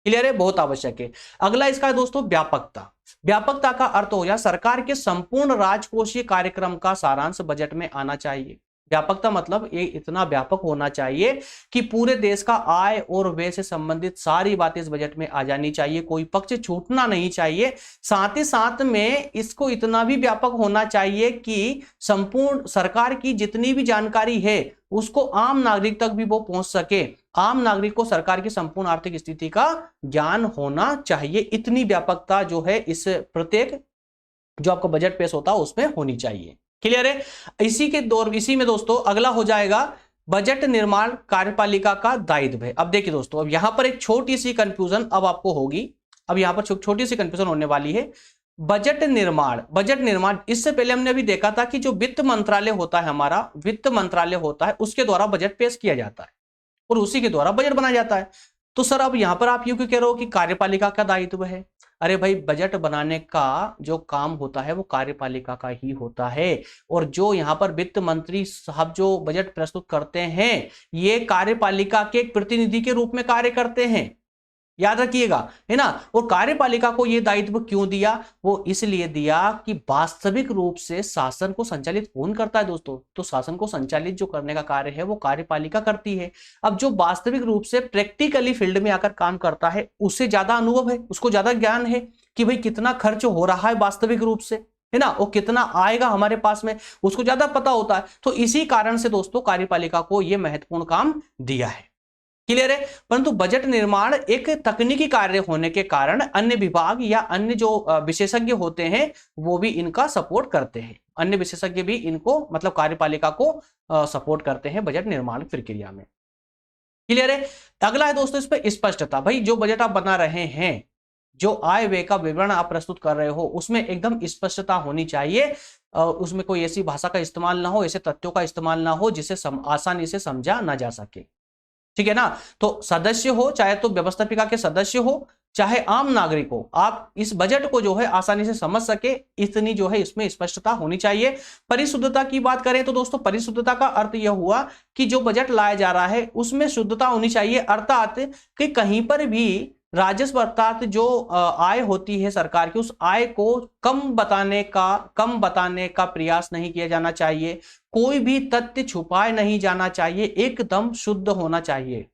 क्लियर है, बहुत आवश्यक है। अगला इसका है दोस्तों व्यापकता। व्यापकता का अर्थ हो गया सरकार के संपूर्ण राजकोषीय कार्यक्रम का सारांश बजट में आना चाहिए। व्यापकता मतलब ये इतना व्यापक होना चाहिए कि पूरे देश का आय और व्यय से संबंधित सारी बातें इस बजट में आ जानी चाहिए, कोई पक्ष छूटना नहीं चाहिए। साथ ही साथ में इसको इतना भी व्यापक होना चाहिए कि संपूर्ण सरकार की जितनी भी जानकारी है उसको आम नागरिक तक भी वो पहुंच सके। आम नागरिक को सरकार की संपूर्ण आर्थिक स्थिति का ज्ञान होना चाहिए। इतनी व्यापकता जो है इस प्रत्येक जो आपका बजट पेश होता है उसमें होनी चाहिए। क्लियर है। इसी में दोस्तों अगला हो जाएगा बजट निर्माण कार्यपालिका का दायित्व है। अब देखिए दोस्तों, अब यहां पर एक छोटी सी कंफ्यूजन अब आपको होगी, अब यहां पर छोटी सी कंफ्यूजन होने वाली है। बजट निर्माण इससे पहले हमने अभी देखा था कि जो वित्त मंत्रालय होता है, हमारा वित्त मंत्रालय होता है, उसके द्वारा बजट पेश किया जाता है और उसी के द्वारा बजट बनाया जाता है। तो सर अब यहां पर आप यूं क्यों कह रहे हो कि कार्यपालिका का दायित्व है? अरे भाई, बजट बनाने का जो काम होता है वो कार्यपालिका का ही होता है, और जो यहाँ पर वित्त मंत्री साहब जो बजट प्रस्तुत करते हैं ये कार्यपालिका के एक प्रतिनिधि के रूप में कार्य करते हैं, याद रखिएगा, है ना। और कार्यपालिका को यह दायित्व क्यों दिया? वो इसलिए दिया कि वास्तविक रूप से शासन को संचालित कौन करता है दोस्तों? तो शासन को संचालित जो करने का कार्य है वो कार्यपालिका करती है। अब जो वास्तविक रूप से प्रैक्टिकली फील्ड में आकर काम करता है उससे ज्यादा अनुभव है, उसको ज्यादा ज्ञान है कि भाई कितना खर्च हो रहा है वास्तविक रूप से, है ना, और कितना आएगा हमारे पास में, उसको ज्यादा पता होता है। तो इसी कारण से दोस्तों कार्यपालिका को यह महत्वपूर्ण काम दिया है। क्लियर है। परंतु बजट निर्माण एक तकनीकी कार्य होने के कारण अन्य विभाग या अन्य जो विशेषज्ञ होते हैं वो भी इनका सपोर्ट करते हैं, अन्य विशेषज्ञ भी इनको मतलब कार्यपालिका को सपोर्ट करते हैं बजट निर्माण प्रक्रिया में। क्लियर है। अगला है दोस्तों इस पर स्पष्टता। भाई जो बजट आप बना रहे हैं, जो आय व्यय का विवरण आप प्रस्तुत कर रहे हो उसमें एकदम स्पष्टता होनी चाहिए, उसमें कोई ऐसी भाषा का इस्तेमाल ना हो, ऐसे तथ्यों का इस्तेमाल ना हो जिसे आसानी से समझा ना जा सके, ठीक है ना। तो सदस्य हो, चाहे तो व्यवस्थापिका के सदस्य हो, चाहे आम नागरिक हो, आप इस बजट को जो है आसानी से समझ सके, इतनी जो है इसमें स्पष्टता होनी चाहिए। परिशुद्धता की बात करें तो दोस्तों परिशुद्धता का अर्थ यह हुआ कि जो बजट लाया जा रहा है उसमें शुद्धता होनी चाहिए, अर्थात कि कहीं पर भी राजस्व अर्थात जो आय होती है सरकार की, उस आय को कम बताने का प्रयास नहीं किया जाना चाहिए। कोई भी तथ्य छुपाए नहीं जाना चाहिए, एकदम शुद्ध होना चाहिए।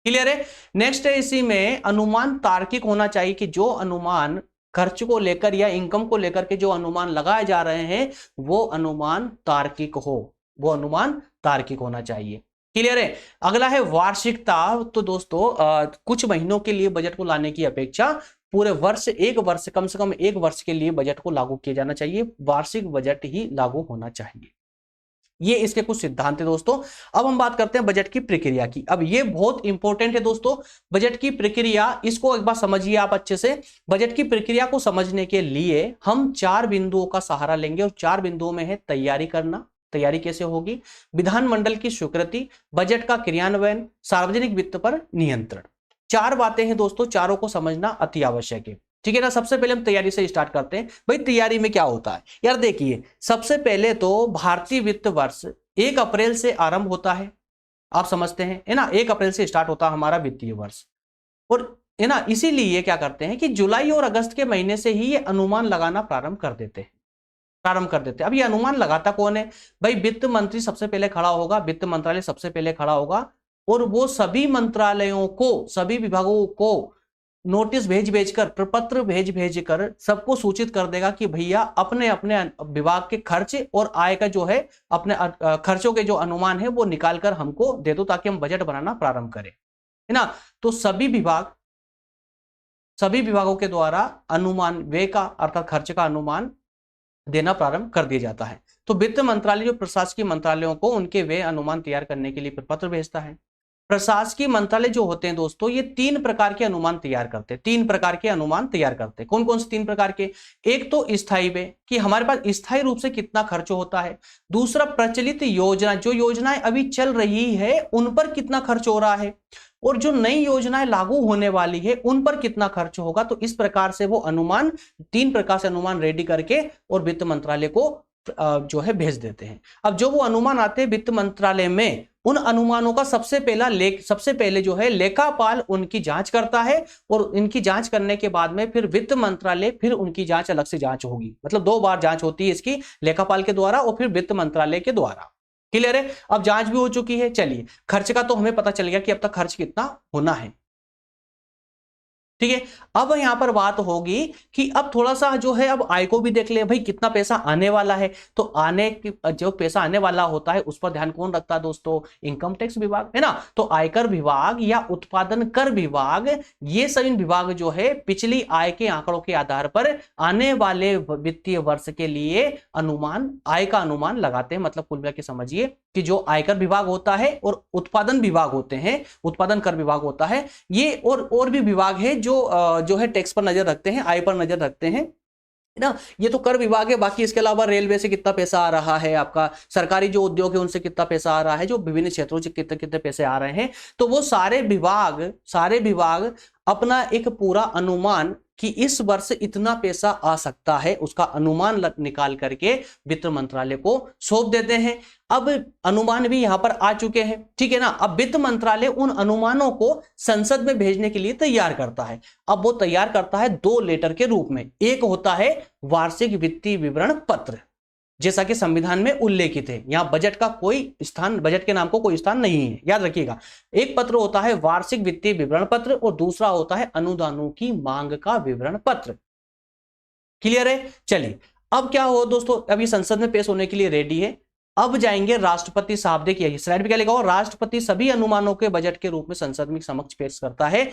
क्लियर है। नेक्स्ट है इसी में अनुमान तार्किक होना चाहिए कि जो अनुमान खर्च को लेकर या इनकम को लेकर के जो अनुमान लगाए जा रहे हैं वो अनुमान तार्किक हो, वो अनुमान तार्किक होना चाहिए। क्लियर है। अगला है वार्षिकता। तो दोस्तों कुछ महीनों के लिए बजट को लाने की अपेक्षा पूरे वर्ष, एक वर्ष, कम से कम एक वर्ष के लिए बजट को लागू किया जाना चाहिए, वार्षिक बजट ही लागू होना चाहिए। ये इसके कुछ सिद्धांत है दोस्तों। अब हम बात करते हैं बजट की प्रक्रिया की। अब ये बहुत इंपॉर्टेंट है दोस्तों, बजट की प्रक्रिया, इसको एक बार समझिए आप अच्छे से। बजट की प्रक्रिया को समझने के लिए हम 4 बिंदुओं का सहारा लेंगे, और 4 बिंदुओं में है तैयारी करना, तैयारी कैसे होगी, विधानमंडल की स्वीकृति, बजट का क्रियान्वयन, सार्वजनिक वित्त पर नियंत्रण। 4 बातें हैं दोस्तों, चारों को समझना अति आवश्यक है। ठीक है ना। सबसे पहले हम तैयारी से स्टार्ट करते हैं। भाई तैयारी में क्या होता है यार, देखिए सबसे पहले तो भारतीय वित्त वर्ष 1 अप्रैल से आरंभ होता है, आप समझते हैं, है ना। 1 अप्रैल से स्टार्ट होता है हमारा वित्तीय वर्ष, और है ना, इसीलिए क्या करते हैं कि जुलाई और अगस्त के महीने से ही ये अनुमान लगाना प्रारंभ कर देते हैं। अब ये अनुमान लगाता कौन है भाई, वित्त मंत्री सबसे पहले खड़ा होगा, वित्त मंत्रालय सबसे पहले खड़ा होगा, और वो सभी मंत्रालयों को, सभी विभागों को नोटिस भेज कर, प्रपत्र भेज कर सबको सूचित कर देगा कि भैया अपने अपने विभाग के खर्च और आय का जो है, अपने खर्चों के जो अनुमान है वो निकाल कर हमको दे दो, ताकि हम बजट बनाना प्रारंभ करें, है ना। तो सभी विभागों के द्वारा अनुमान व्यय का अर्थात खर्च का अनुमान देना प्रारंभ कर दिया जाता है। तो वित्त मंत्रालय जो प्रशासकीय मंत्रालयों को उनके व्यय अनुमान तैयार करने के लिए प्रपत्र भेजता है। प्रशासकीय मंत्रालय जो होते हैं दोस्तों, ये 3 प्रकार के अनुमान तैयार करते हैं, 3 प्रकार के अनुमान तैयार करते हैं। कौन कौन से 3 प्रकार के? एक तो स्थायी व्यय, कि हमारे पास स्थायी रूप से कितना खर्च होता है। दूसरा प्रचलित योजना, जो योजनाएं अभी चल रही है उन पर कितना खर्च हो रहा है, और जो नई योजनाएं लागू होने वाली है उन पर कितना खर्च होगा। तो इस प्रकार से वो अनुमान, 3 प्रकार से अनुमान रेडी करके और वित्त मंत्रालय को जो है भेज देते हैं। अब जो वो अनुमान आते हैं वित्त मंत्रालय में, उन अनुमानों का सबसे पहले जो है लेखापाल उनकी जांच करता है, और इनकी जांच करने के बाद में फिर वित्त मंत्रालय, फिर उनकी जांच अलग से जांच होगी, मतलब 2 बार जांच होती है इसकी, लेखापाल के द्वारा और फिर वित्त मंत्रालय के द्वारा। क्लियर है। अब जांच भी हो चुकी है। चलिए, खर्च का तो हमें पता चल गया कि अब तक खर्च कितना होना है, ठीक है। अब यहां पर बात होगी कि अब थोड़ा सा जो है, अब आय को भी देख ले भाई, कितना पैसा आने वाला है। तो जो पैसा आने वाला होता है उस पर ध्यान कौन रखता है दोस्तों? इनकम टैक्स विभाग, है ना। तो आयकर विभाग या उत्पादन कर विभाग, ये सभी विभाग जो है पिछली आय के आंकड़ों के आधार पर आने वाले वित्तीय वर्ष के लिए आय का अनुमान लगाते हैं। मतलब कुल मिला के समझिए कि जो आयकर विभाग होता है और उत्पादन विभाग होते हैं, उत्पादन कर विभाग होता है, ये और भी विभाग है जो है टैक्स पर नजर रखते हैं, आय पर नजर रखते हैं ना। ये तो कर विभाग है। बाकी इसके अलावा रेलवे से कितना पैसा आ रहा है, आपका सरकारी जो उद्योग है उनसे कितना पैसा आ रहा है, जो विभिन्न क्षेत्रों से कितने कितने पैसे आ रहे हैं, तो वो सारे विभाग अपना एक पूरा अनुमान कि इस वर्ष इतना पैसा आ सकता है, उसका अनुमान निकाल करके वित्त मंत्रालय को सौंप देते हैं। अब अनुमान भी यहां पर आ चुके हैं, ठीक है ना। अब वित्त मंत्रालय उन अनुमानों को संसद में भेजने के लिए तैयार करता है। अब वो तैयार करता है 2 लेटर के रूप में। एक होता है वार्षिक वित्तीय विवरण पत्र, जैसा कि संविधान में उल्लेखित है। यहां बजट का कोई स्थान, बजट के नाम को कोई स्थान नहीं है, याद रखिएगा। एक पत्र होता है वार्षिक वित्तीय विवरण पत्र, और दूसरा होता है अनुदानों की मांग का विवरण पत्र। क्लियर है। चलिए, अब क्या हो दोस्तों, अभी संसद में पेश होने के लिए रेडी है। अब जाएंगे राष्ट्रपति साहब। देखिए स्लाइड पे क्या लिखा हुआ, राष्ट्रपति सभी अनुमानों के बजट के रूप में संसद में समक्ष पेश करता है।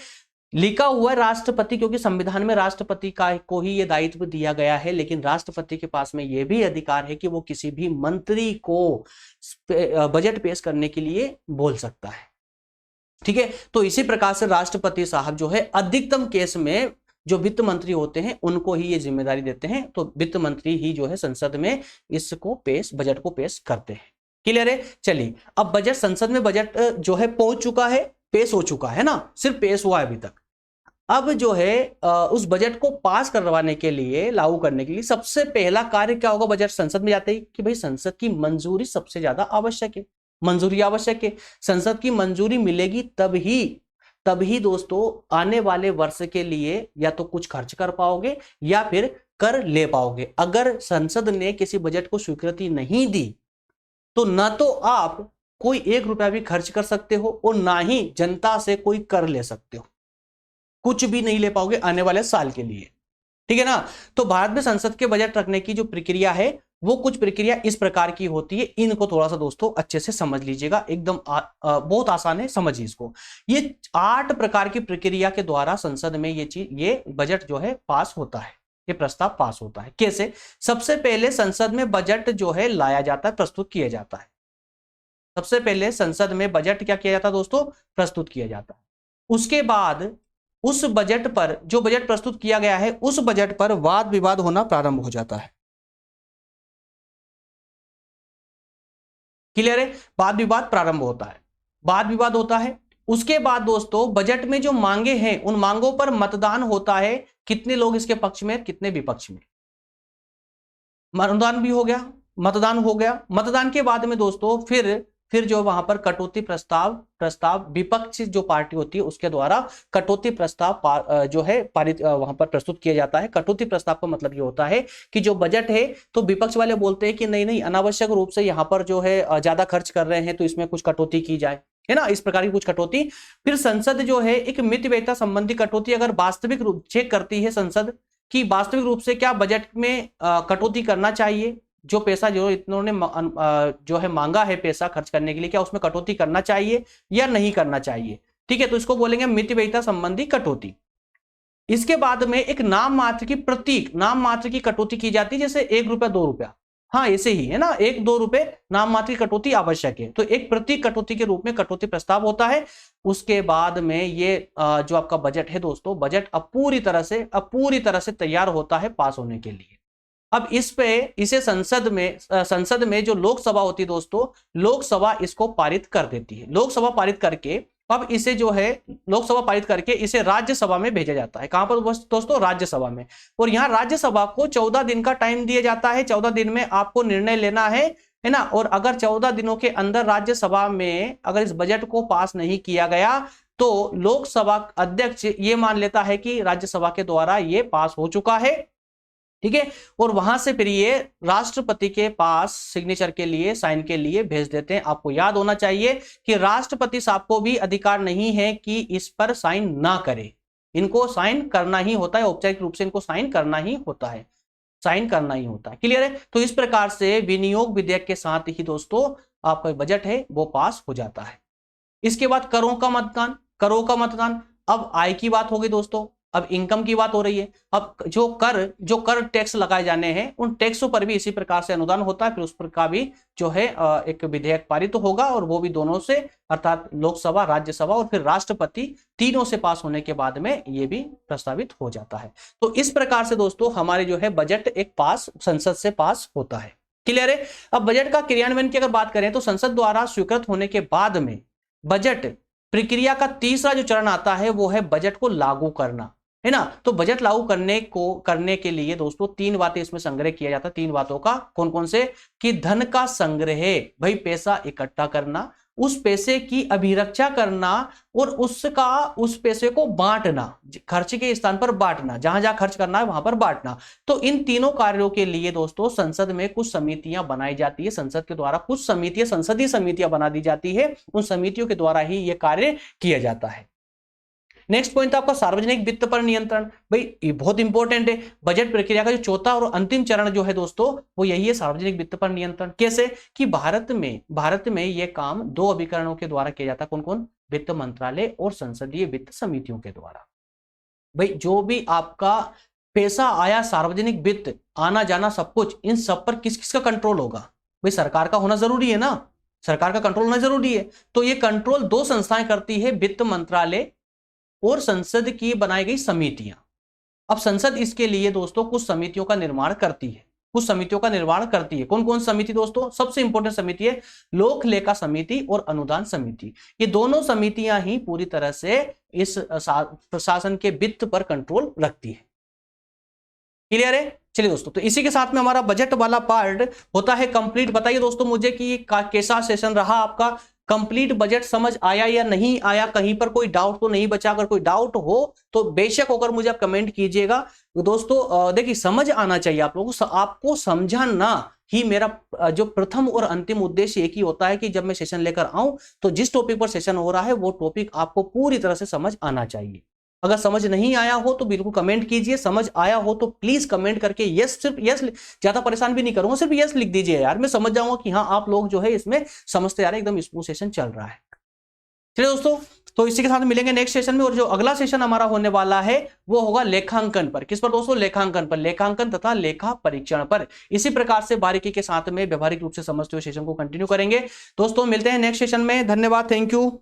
लिखा हुआ है राष्ट्रपति, क्योंकि संविधान में राष्ट्रपति को ही यह दायित्व दिया गया है, लेकिन राष्ट्रपति के पास में यह भी अधिकार है कि वो किसी भी मंत्री को बजट पेश करने के लिए बोल सकता है, ठीक है। तो इसी प्रकार से राष्ट्रपति साहब जो है अधिकतम केस में जो वित्त मंत्री होते हैं उनको ही ये जिम्मेदारी देते हैं। तो वित्त मंत्री ही जो है संसद में इसको बजट को पेश करते हैं। क्लियर है। चलिए, अब बजट, संसद में बजट जो है पहुंच चुका है, पेश हो चुका है ना, सिर्फ पेश हुआ है अभी तक। अब जो है उस बजट को पास करवाने के लिए, लागू करने के लिए सबसे पहला कार्य क्या होगा बजट संसद में जाते ही, कि भाई संसद की मंजूरी सबसे ज्यादा आवश्यक है। मंजूरी आवश्यक है, संसद की मंजूरी मिलेगी तभी दोस्तों आने वाले वर्ष के लिए या तो कुछ खर्च कर पाओगे या फिर कर ले पाओगे। अगर संसद ने किसी बजट को स्वीकृति नहीं दी तो ना तो आप कोई 1 रुपया भी खर्च कर सकते हो और ना ही जनता से कोई कर ले सकते हो, कुछ भी नहीं ले पाओगे आने वाले साल के लिए, ठीक है ना। तो भारत में संसद के बजट रखने की जो प्रक्रिया है वो कुछ प्रक्रिया इस प्रकार की होती है। इनको थोड़ा सा दोस्तों अच्छे से समझ लीजिएगा, एकदम बहुत आसान है, समझिए इसको। ये 8 प्रकार की प्रक्रिया के द्वारा संसद में ये बजट जो है पास होता है, ये प्रस्ताव पास होता है। कैसे? सबसे पहले संसद में बजट जो है लाया जाता है, प्रस्तुत किया जाता है। सबसे पहले संसद में बजट क्या किया जाता है दोस्तों? प्रस्तुत किया जाता है। उसके बाद उस बजट पर, जो बजट प्रस्तुत किया गया है उस बजट पर वाद विवाद होना प्रारंभ हो जाता है। क्लियर है? वाद विवाद प्रारंभ होता है, वाद विवाद होता है। उसके बाद दोस्तों बजट में जो मांगे हैं उन मांगों पर मतदान होता है, कितने लोग इसके पक्ष में कितने विपक्ष में। मतदान भी हो गया, मतदान हो गया। मतदान के बाद में दोस्तों फिर जो वहां पर कटौती प्रस्ताव विपक्ष जो पार्टी होती है उसके द्वारा कटौती प्रस्ताव जो है पारित वहां पर प्रस्तुत किया जाता है। कटौती प्रस्ताव का मतलब ये होता है कि जो बजट है तो विपक्ष वाले बोलते हैं कि नहीं नहीं, अनावश्यक रूप से यहाँ पर जो है ज्यादा खर्च कर रहे हैं तो इसमें कुछ कटौती की जाए, है ना, इस प्रकार की कुछ कटौती। फिर संसद जो है एक मितव्ययिता संबंधी कटौती अगर वास्तविक रूप चेक करती है संसद कि वास्तविक रूप से क्या बजट में कटौती करना चाहिए, जो पैसा जो इन्होंने जो है मांगा है पैसा खर्च करने के लिए, क्या उसमें कटौती करना चाहिए या नहीं करना चाहिए, ठीक है, तो इसको बोलेंगे मितव्ययिता संबंधी कटौती। इसके बाद में एक नाम मात्र की प्रतीक नाम मात्र की कटौती की जाती है, जैसे 1 रुपया 2 रुपया, हाँ ऐसे ही है ना, 1-2 रुपए नाम मात्र की कटौती आवश्यक है, तो एक प्रतीक कटौती के रूप में कटौती प्रस्ताव होता है। उसके बाद में ये जो आपका बजट है दोस्तों, बजट अब पूरी तरह से तैयार होता है पास होने के लिए। अब इसे संसद में जो लोकसभा होती है दोस्तों, लोकसभा इसको पारित कर देती है। लोकसभा पारित करके अब इसे जो है लोकसभा पारित करके इसे राज्यसभा में भेजा जाता है। कहां पर दोस्तों? राज्यसभा में। और यहां राज्यसभा को 14 दिन का टाइम दिया जाता है। 14 दिन में आपको निर्णय लेना है ना। और अगर 14 दिनों के अंदर राज्यसभा में अगर इस बजट को पास नहीं किया गया तो लोकसभा अध्यक्ष ये मान लेता है कि राज्यसभा के द्वारा ये पास हो चुका है, ठीक है, और वहां से फिर ये राष्ट्रपति के पास सिग्नेचर के लिए, साइन के लिए भेज देते हैं। आपको याद होना चाहिए कि राष्ट्रपति साहब को भी अधिकार नहीं है कि इस पर साइन ना करे, इनको साइन करना ही होता है, औपचारिक रूप से इनको साइन करना ही होता है, साइन करना ही होता है। क्लियर है? तो इस प्रकार से विनियोग विधेयक के साथ ही दोस्तों आपका बजट है वो पास हो जाता है। इसके बाद करों का मतदान। अब आय की बात होगी दोस्तों, अब इनकम की बात हो रही है। अब जो कर टैक्स लगाए जाने हैं उन टैक्सों पर भी इसी प्रकार से अनुदान होता है। फिर उस पर का भी जो है एक विधेयक पारित तो होगा, और वो भी दोनों से, अर्थात लोकसभा, राज्यसभा और फिर राष्ट्रपति, तीनों से पास होने के बाद में ये भी प्रस्तावित हो जाता है। तो इस प्रकार से दोस्तों हमारे जो है बजट एक संसद से पास होता है। क्लियर है? अब बजट का क्रियान्वयन की अगर बात करें तो संसद द्वारा स्वीकृत होने के बाद में बजट प्रक्रिया का तीसरा जो चरण आता है वो है बजट को लागू करना, है ना। तो बजट लागू करने के लिए दोस्तों 3 बातें इसमें संग्रह किया जाता है। 3 बातों का कौन कौन से? कि धन का संग्रह, भाई पैसा इकट्ठा करना, उस पैसे की अभिरक्षा करना और उस पैसे को बांटना, खर्च के स्थान पर बांटना, जहां जहां खर्च करना है वहां पर बांटना। तो इन तीनों कार्यों के लिए दोस्तों संसद में कुछ समितियां बनाई जाती है, संसद के द्वारा कुछ संसदीय समितियां बना दी जाती है, उन समितियों के द्वारा ही यह कार्य किया जाता है। नेक्स्ट पॉइंट था आपका सार्वजनिक वित्त पर नियंत्रण। भाई ये बहुत इंपॉर्टेंट है। बजट प्रक्रिया का जो चौथा और अंतिम चरण जो है दोस्तों वो यही है, सार्वजनिक वित्त पर नियंत्रण। कैसे? कि भारत में यह काम 2 अभिकरणों के द्वारा किया जाता है। कौन कौन? वित्त मंत्रालय और संसदीय वित्त समितियों के द्वारा। भाई जो भी आपका पैसा आया, सार्वजनिक वित्त आना जाना सब कुछ, इन सब पर किस किस का कंट्रोल होगा? भाई सरकार का होना जरूरी है ना, सरकार का कंट्रोल होना जरूरी है। तो ये कंट्रोल 2 संस्थाएं करती है, वित्त मंत्रालय और संसद की बनाई गई समितियां। अब संसद इसके लिए दोस्तों कुछ समितियों का निर्माण करती है। कौन कौन समिति दोस्तों? सबसे इंपॉर्टेंट समिति है लोक लेखा समिति और अनुदान समिति। ये दोनों समितियां ही पूरी तरह से इस प्रशासन के वित्त पर कंट्रोल रखती है। क्लियर है? चलिए दोस्तों, तो इसी के साथ में हमारा बजट वाला पार्ट होता है कंप्लीट। बताइए दोस्तों मुझे कि कैसा सेशन रहा आपका, कंप्लीट बजट समझ आया या नहीं आया, कहीं पर कोई डाउट तो नहीं बचा? अगर कोई डाउट हो तो बेशक होकर मुझे आप कमेंट कीजिएगा। तो दोस्तों देखिए, समझ आना चाहिए आप लोगों को, आपको समझाना ही मेरा जो प्रथम और अंतिम उद्देश्य एक ही होता है कि जब मैं सेशन लेकर आऊं तो जिस टॉपिक पर सेशन हो रहा है वो टॉपिक आपको पूरी तरह से समझ आना चाहिए। अगर समझ नहीं आया हो तो बिल्कुल कमेंट कीजिए, समझ आया हो तो प्लीज कमेंट करके यस, सिर्फ यस, ज्यादा परेशान भी नहीं करूंगा, सिर्फ यस लिख दीजिए यार, मैं समझ जाऊंगा कि हाँ आप लोग जो है इसमें समझते आ रहे, एकदम स्मूथ सेशन चल रहा है। चलिए दोस्तों, तो इसी के साथ मिलेंगे नेक्स्ट सेशन में, और जो अगला सेशन हमारा होने वाला है वो होगा लेखांकन पर। किस पर दोस्तों? लेखांकन पर, लेखांकन तथा लेखा परीक्षण पर। इसी प्रकार से बारीकी के साथ में व्यवहारिक रूप से समझते हुए सेशन को कंटिन्यू करेंगे। दोस्तों मिलते हैं नेक्स्ट सेशन में, धन्यवाद, थैंक यू।